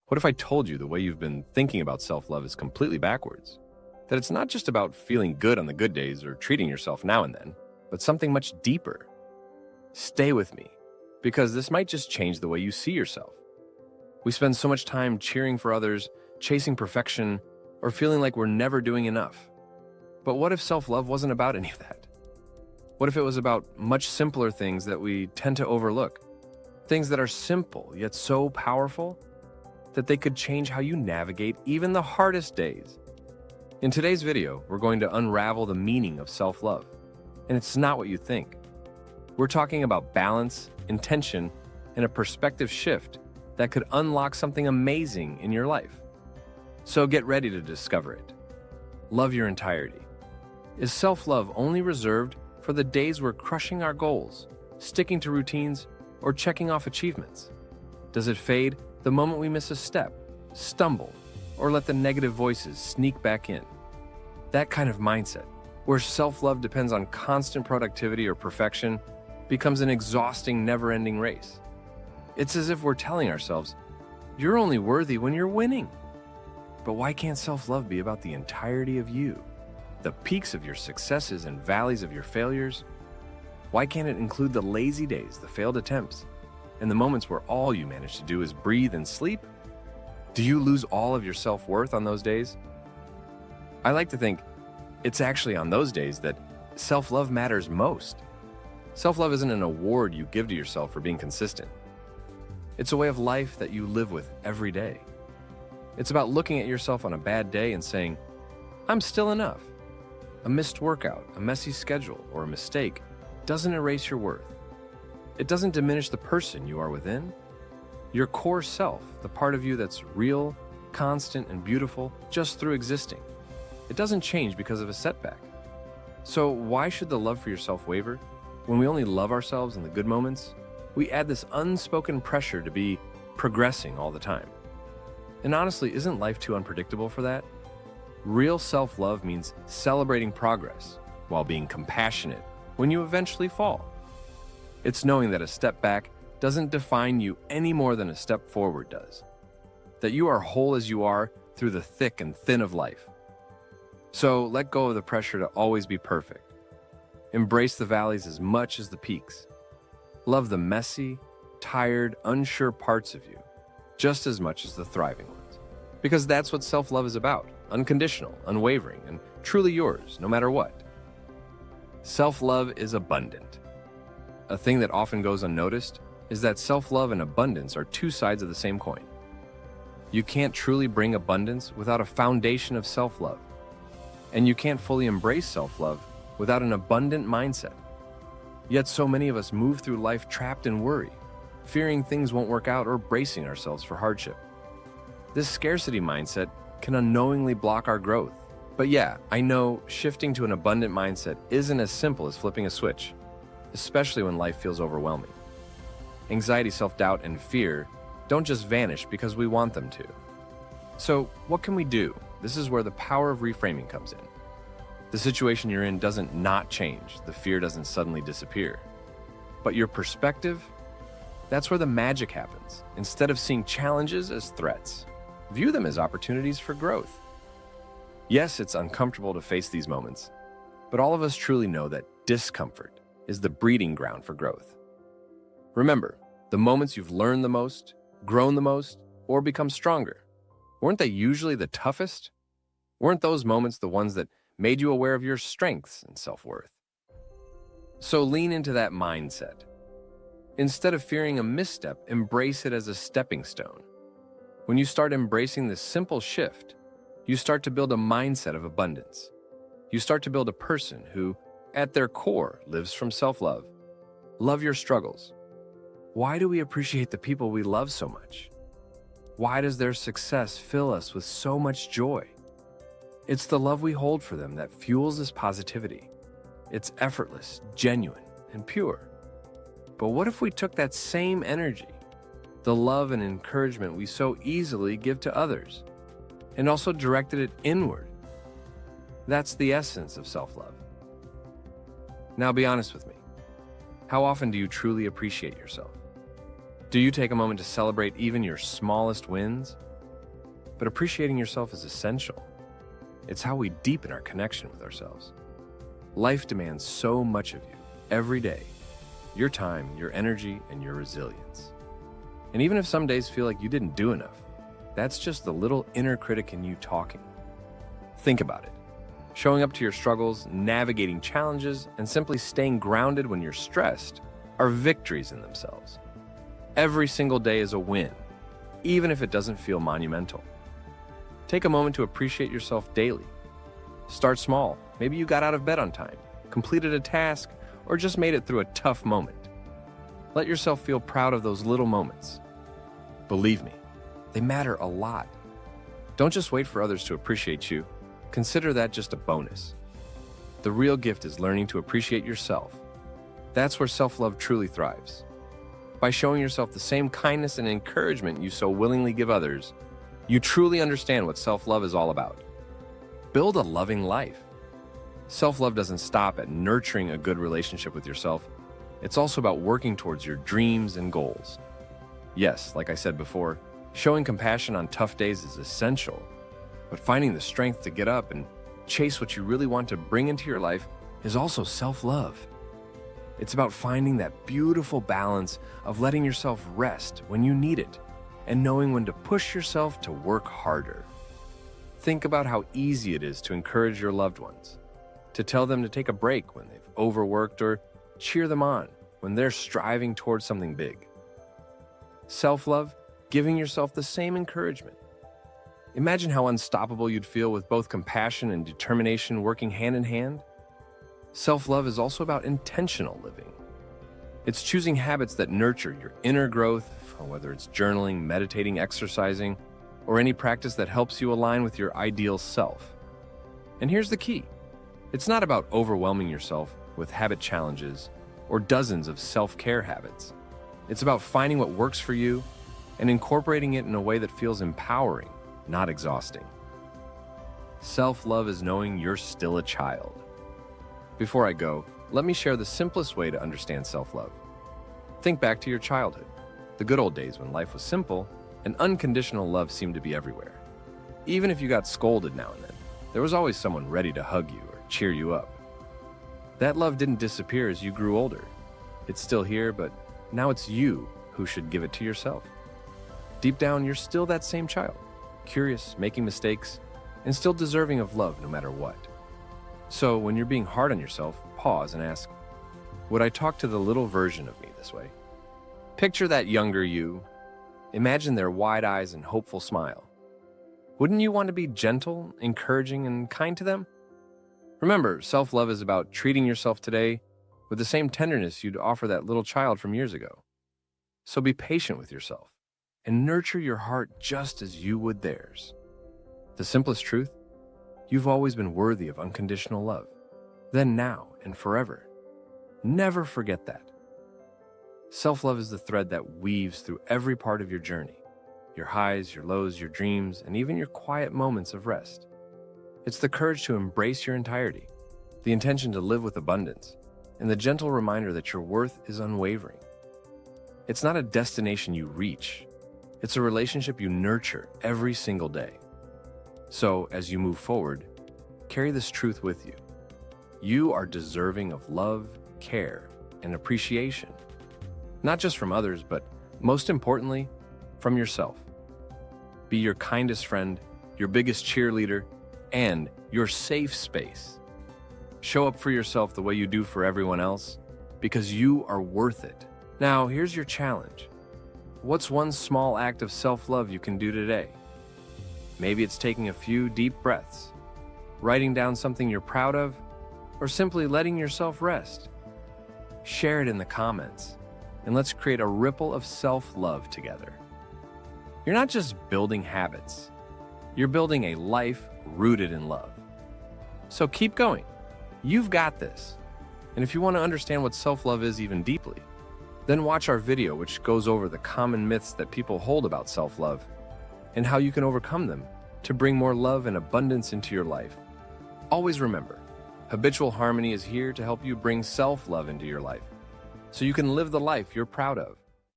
What if I told you the way you've been thinking about self-love is completely backwards? That it's not just about feeling good on the good days or treating yourself now and then, but something much deeper. Stay with me, because this might just change the way you see yourself. We spend so much time cheering for others, chasing perfection, or feeling like we're never doing enough. But what if self-love wasn't about any of that? What if it was about much simpler things that we tend to overlook? Things that are simple, yet so powerful, that they could change how you navigate even the hardest days. In today's video, we're going to unravel the meaning of self-love. And it's not what you think. We're talking about balance, intention, and a perspective shift that could unlock something amazing in your life. So get ready to discover it. Love your entirety. Is self-love only reserved for the days we're crushing our goals, sticking to routines, or checking off achievements? Does it fade the moment we miss a step, stumble, or let the negative voices sneak back in? That kind of mindset, where self-love depends on constant productivity or perfection, becomes an exhausting, never-ending race. It's as if we're telling ourselves, you're only worthy when you're winning. But why can't self-love be about the entirety of you? The peaks of your successes and valleys of your failures? Why can't it include the lazy days, the failed attempts, and the moments where all you manage to do is breathe and sleep? Do you lose all of your self-worth on those days? I like to think it's actually on those days that self-love matters most. Self-love isn't an award you give to yourself for being consistent. It's a way of life that you live with every day. It's about looking at yourself on a bad day and saying, I'm still enough. A missed workout, a messy schedule, or a mistake doesn't erase your worth. It doesn't diminish the person you are within. Your core self, the part of you that's real, constant, and beautiful just through existing. It doesn't change because of a setback. So why should the love for yourself waver? When we only love ourselves in the good moments, we add this unspoken pressure to be progressing all the time. And honestly, isn't life too unpredictable for that? Real self-love means celebrating progress while being compassionate when you eventually fall. It's knowing that a step back doesn't define you any more than a step forward does. That you are whole as you are through the thick and thin of life. So let go of the pressure to always be perfect. Embrace the valleys as much as the peaks. Love the messy, tired, unsure parts of you just as much as the thriving ones. Because that's what self-love is about. Unconditional, unwavering, and truly yours, no matter what. Self-love is abundant. A thing that often goes unnoticed is that self-love and abundance are two sides of the same coin. You can't truly bring abundance without a foundation of self-love. And you can't fully embrace self-love without an abundant mindset. Yet so many of us move through life trapped in worry, fearing things won't work out or bracing ourselves for hardship. This scarcity mindset can unknowingly block our growth. But yeah, I know shifting to an abundant mindset isn't as simple as flipping a switch, especially when life feels overwhelming. Anxiety, self-doubt, and fear don't just vanish because we want them to. So what can we do? This is where the power of reframing comes in. The situation you're in doesn't not change. The fear doesn't suddenly disappear. But your perspective, that's where the magic happens. Instead of seeing challenges as threats, view them as opportunities for growth. Yes, it's uncomfortable to face these moments, but all of us truly know that discomfort is the breeding ground for growth. Remember, the moments you've learned the most, grown the most, or become stronger, weren't they usually the toughest? Weren't those moments the ones that made you aware of your strengths and self-worth? So lean into that mindset. Instead of fearing a misstep, embrace it as a stepping stone. When you start embracing this simple shift, you start to build a mindset of abundance. You start to build a person who, at their core, lives from self-love. Love your struggles. Why do we appreciate the people we love so much? Why does their success fill us with so much joy? It's the love we hold for them that fuels this positivity. It's effortless, genuine, and pure. But what if we took that same energy, the love and encouragement we so easily give to others, and also directed it inward? That's the essence of self-love. Now be honest with me. How often do you truly appreciate yourself? Do you take a moment to celebrate even your smallest wins? but appreciating yourself is essential. It's how we deepen our connection with ourselves. Life demands so much of you every day: your time, your energy, and your resilience. And even if some days feel like you didn't do enough, that's just the little inner critic in you talking. Think about it. Showing up to your struggles, navigating challenges, and simply staying grounded when you're stressed are victories in themselves. Every single day is a win, even if it doesn't feel monumental. Take a moment to appreciate yourself daily. Start small. Maybe you got out of bed on time, completed a task, or just made it through a tough moment. Let yourself feel proud of those little moments. Believe me, they matter a lot. Don't just wait for others to appreciate you. Consider that just a bonus. The real gift is learning to appreciate yourself. That's where self-love truly thrives. By showing yourself the same kindness and encouragement you so willingly give others, you truly understand what self-love is all about. Build a loving life. Self-love doesn't stop at nurturing a good relationship with yourself. It's also about working towards your dreams and goals. Yes, like I said before, showing compassion on tough days is essential, but finding the strength to get up and chase what you really want to bring into your life is also self-love. It's about finding that beautiful balance of letting yourself rest when you need it and knowing when to push yourself to work harder. Think about how easy it is to encourage your loved ones, to tell them to take a break when they've overworked, or cheer them on when they're striving towards something big. Self-love, giving yourself the same encouragement. Imagine how unstoppable you'd feel with both compassion and determination working hand in hand. Self-love is also about intentional living. It's choosing habits that nurture your inner growth, whether it's journaling, meditating, exercising, or any practice that helps you align with your ideal self. And here's the key. It's not about overwhelming yourself with habit challenges or dozens of self-care habits. It's about finding what works for you and incorporating it in a way that feels empowering, not exhausting. Self-love is knowing you're still a child. Before I go, let me share the simplest way to understand self-love. Think back to your childhood, the good old days when life was simple and unconditional love seemed to be everywhere. Even if you got scolded now and then, there was always someone ready to hug you or cheer you up. That love didn't disappear as you grew older. It's still here, but now it's you who should give it to yourself. Deep down, you're still that same child, curious, making mistakes, and still deserving of love no matter what. So when you're being hard on yourself, pause and ask, would I talk to the little version of me this way? Picture that younger you. Imagine their wide eyes and hopeful smile. Wouldn't you want to be gentle, encouraging, and kind to them? Remember, self-love is about treating yourself today with the same tenderness you'd offer that little child from years ago. So be patient with yourself and nurture your heart just as you would theirs. The simplest truth, you've always been worthy of unconditional love, then, now, and forever. Never forget that. Self-love is the thread that weaves through every part of your journey, your highs, your lows, your dreams, and even your quiet moments of rest. It's the courage to embrace your entirety, the intention to live with abundance, and the gentle reminder that your worth is unwavering. It's not a destination you reach. It's a relationship you nurture every single day. So, as you move forward, carry this truth with you. You are deserving of love, care, and appreciation. Not just from others, but most importantly, from yourself. Be your kindest friend, your biggest cheerleader, and your safe space. Show up for yourself the way you do for everyone else, because you are worth it. Now, here's your challenge. What's one small act of self-love you can do today? Maybe it's taking a few deep breaths, writing down something you're proud of, or simply letting yourself rest. Share it in the comments, and let's create a ripple of self-love together. You're not just building habits, you're building a life rooted in love. So keep going. You've got this. And if you want to understand what self-love is even deeply, then watch our video which goes over the common myths that people hold about self-love and how you can overcome them to bring more love and abundance into your life. Always remember, Habitual Harmony is here to help you bring self-love into your life so you can live the life you're proud of.